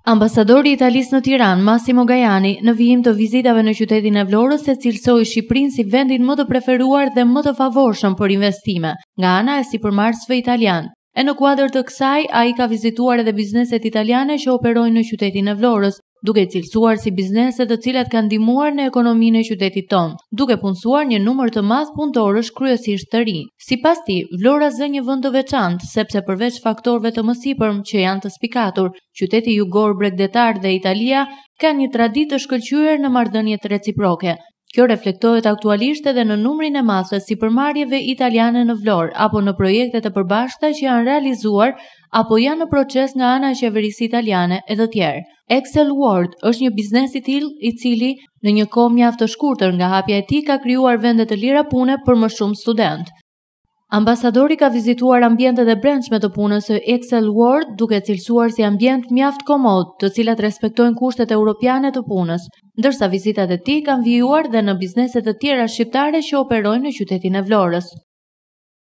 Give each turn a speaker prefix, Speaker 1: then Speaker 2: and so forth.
Speaker 1: Ambasadori i Italisë në Tiranë, Massimo Gajani, në vijim të vizitave në qytetin e Vlorës, se cilësoi Shqipërinë si vendin më të preferuar dhe më të favorshëm për investime nga ana e sipërmarrësve italian. E në kuadër të kësaj, ai ka vizituar edhe bizneset italiane që operojnë në qytetin e Vlorës, duke cilësuar si biznese të cilat kanë ndihmuar në ekonominë e qytetit tonë, duke punësuar një numër të madh punëtorësh kryesisht të rinj. Sipas tij, Vlora zë një vend të veçantë, sepse përveç faktorëve të mësipërm që janë të spikatur, qyteti jugor bregdetar dhe Italia kanë një traditë të shkëlqyer në marrëdhëniet reciproke. Kjo reflektohet aktualisht edhe në numrin e madh të sipërmarrjeve italiane në Vlorë apo në projekte të përbashkëta që janë realizuar apo janë në proces nga ana e qeverisë italiane e të tjerë. Excel World është një biznes i tillë i cili në një kohë mjaft të shkurtër nga hapja e tij ka krijuar vende të lira pune për më shumë studentë. Ambasadori ka vizituar ambientet e brendshme të punës së Excel World, duke cilësuar si ambient mjaft komod, të cilat respektojnë kushtet europiane të punës, ndërsa vizitat e tij kanë vijuar dhe në biznese të tjera shqiptare që operojnë në qytetin e Vlorës.